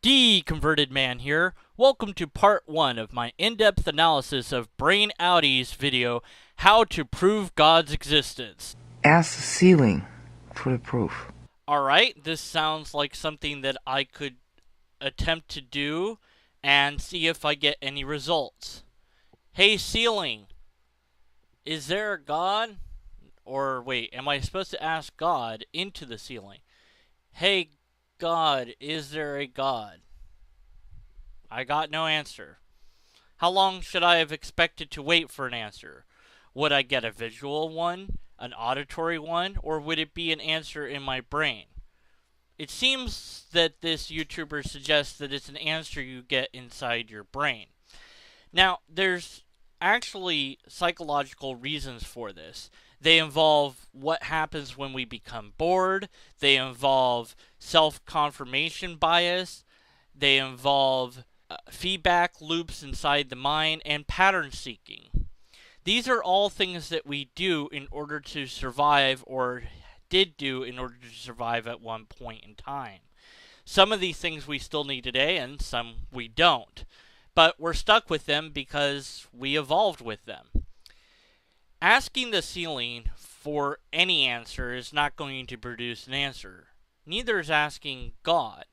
Deconverted Man here. Welcome to part 1 of my in-depth analysis of brainouty's video, How to Prove God's Existence. Ask the ceiling for the proof. Alright, this sounds like something that I could attempt to do and see if I get any results. Hey ceiling, is there a God? Or wait, am I supposed to ask God into the ceiling? Hey God, is there a God? I got no answer. How long should I have expected to wait for an answer? Would I get a visual one, an auditory one, or would it be an answer in my brain? It seems that this YouTuber suggests that it's an answer you get inside your brain. Now, there's actually psychological reasons for this. They involve what happens when we become bored. They involve self-confirmation bias. They involve feedback loops inside the mind, and pattern seeking. These are all things that we do in order to survive, or did do in order to survive at one point in time. Some of these things we still need today, and some we don't. But we're stuck with them because we evolved with them. Asking the ceiling for any answer is not going to produce an answer. Neither is asking God.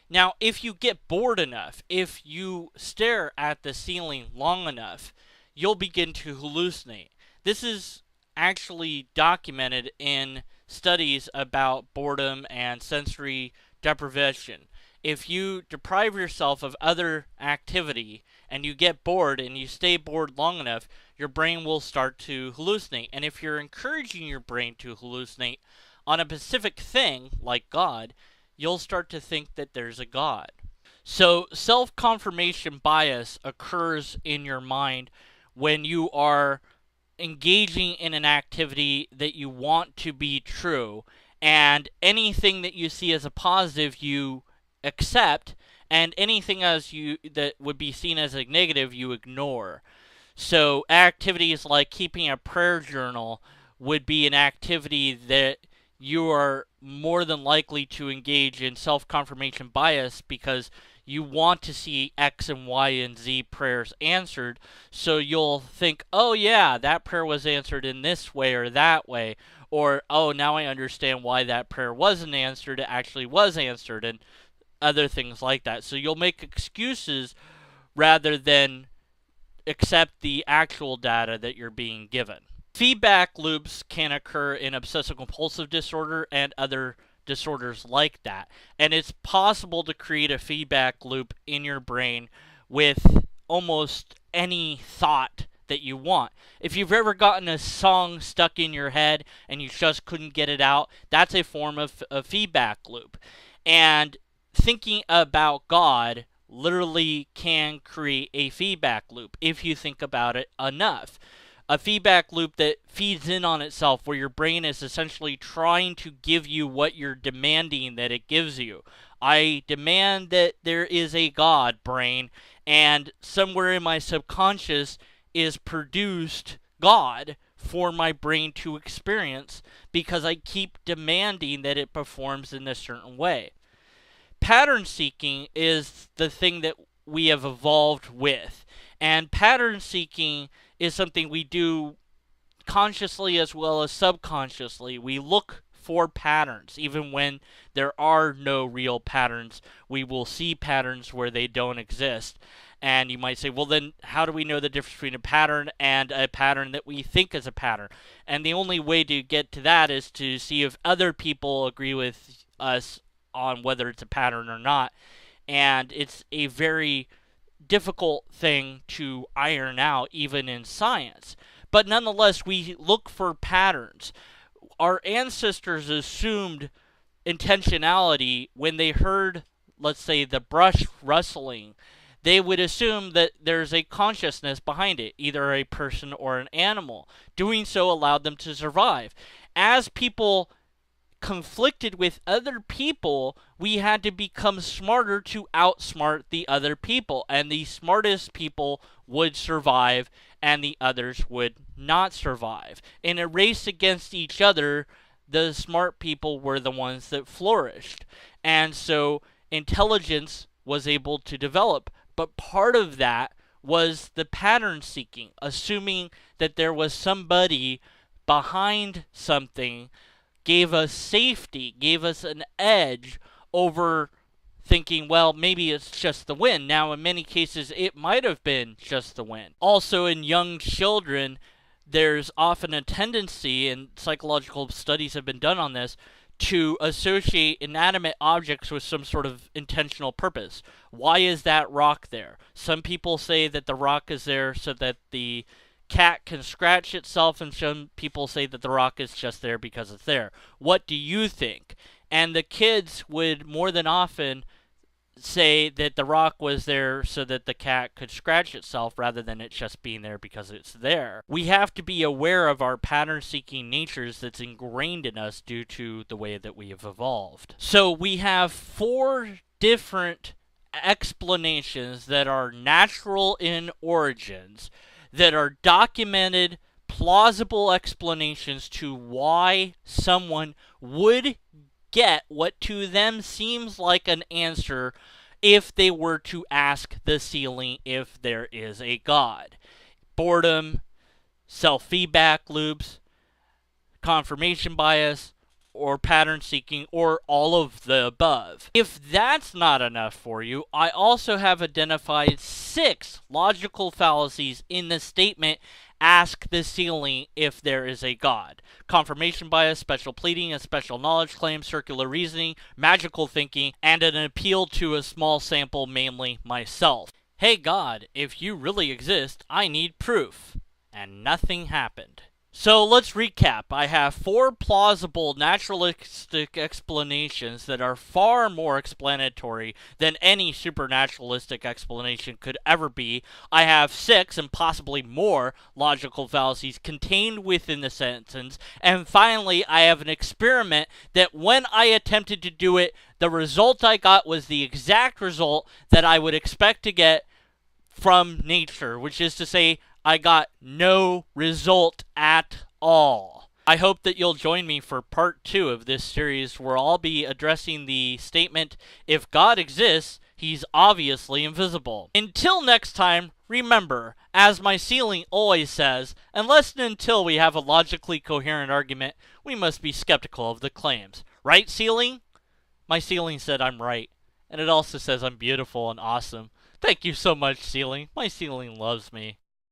Now, if you get bored enough, if you stare at the ceiling long enough, you'll begin to hallucinate. This is actually documented in studies about boredom and sensory deprivation. If you deprive yourself of other activity and you get bored and you stay bored long enough, your brain will start to hallucinate. And if you're encouraging your brain to hallucinate on a specific thing, like God, you'll start to think that there's a God. So self-confirmation bias occurs in your mind when you are engaging in an activity that you want to be true, and anything that you see as a positive you accept, and anything as you that would be seen as a negative you ignore. So activities like keeping a prayer journal would be an activity that you are more than likely to engage in self-confirmation bias because you want to see X and Y and Z prayers answered, so you'll think, oh yeah, that prayer was answered in this way or that way, or oh, now I understand why that prayer wasn't answered, it actually was answered, and other things like that. So you'll make excuses rather than accept the actual data that you're being given. Feedback loops can occur in obsessive compulsive disorder and other disorders like that. And it's possible to create a feedback loop in your brain with almost any thought that you want. If you've ever gotten a song stuck in your head and you just couldn't get it out, that's a form of a feedback loop. And thinking about God literally can create a feedback loop if you think about it enough. A feedback loop that feeds in on itself, where your brain is essentially trying to give you what you're demanding that it gives you. I demand that there is a God, brain, and somewhere in my subconscious is produced God for my brain to experience because I keep demanding that it performs in a certain way. Pattern seeking is the thing that we have evolved with. And pattern seeking is something we do consciously as well as subconsciously. We look for patterns. Even when there are no real patterns, we will see patterns where they don't exist. And you might say, well, then how do we know the difference between a pattern and a pattern that we think is a pattern? And the only way to get to that is to see if other people agree with us on whether it's a pattern or not. And it's a very difficult thing to iron out, even in science. But nonetheless, we look for patterns. Our ancestors assumed intentionality when they heard, let's say, the brush rustling. They would assume that there's a consciousness behind it, either a person or an animal. Doing so allowed them to survive. As people conflicted with other people, we had to become smarter to outsmart the other people, and the smartest people would survive and the others would not survive. In a race against each other, the smart people were the ones that flourished. And so intelligence was able to develop. But part of that was the pattern seeking, assuming that there was somebody behind something, gave us safety, gave us an edge over thinking, well, maybe it's just the wind. Now, in many cases, it might have been just the wind. Also, in young children, there's often a tendency, and psychological studies have been done on this, to associate inanimate objects with some sort of intentional purpose. Why is that rock there? Some people say that the rock is there so that the cat can scratch itself, and some people say that the rock is just there because it's there. What do you think? And the kids would more than often say that the rock was there so that the cat could scratch itself rather than it just being there because it's there. We have to be aware of our pattern-seeking natures that's ingrained in us due to the way that we have evolved. So we have 4 different explanations that are natural in origins, that are documented, plausible explanations to why someone would get what to them seems like an answer if they were to ask the ceiling if there is a God. Boredom, self-feedback loops, confirmation bias, or pattern seeking, or all of the above. If that's not enough for you, I also have identified 6 logical fallacies in the statement, ask the ceiling if there is a God. Confirmation bias, special pleading, a special knowledge claim, circular reasoning, magical thinking, and an appeal to a small sample, mainly myself. Hey God, if you really exist, I need proof. And nothing happened. So let's recap. I have 4 plausible naturalistic explanations that are far more explanatory than any supernaturalistic explanation could ever be. I have 6 and possibly more logical fallacies contained within the sentence. And finally, I have an experiment that when I attempted to do it, the result I got was the exact result that I would expect to get from nature, which is to say, I got no result at all. I hope that you'll join me for part 2 of this series, where I'll be addressing the statement, if God exists, he's obviously invisible. Until next time, remember, as my ceiling always says, unless and until we have a logically coherent argument, we must be skeptical of the claims. Right, ceiling? My ceiling said I'm right. And it also says I'm beautiful and awesome. Thank you so much, ceiling. My ceiling loves me.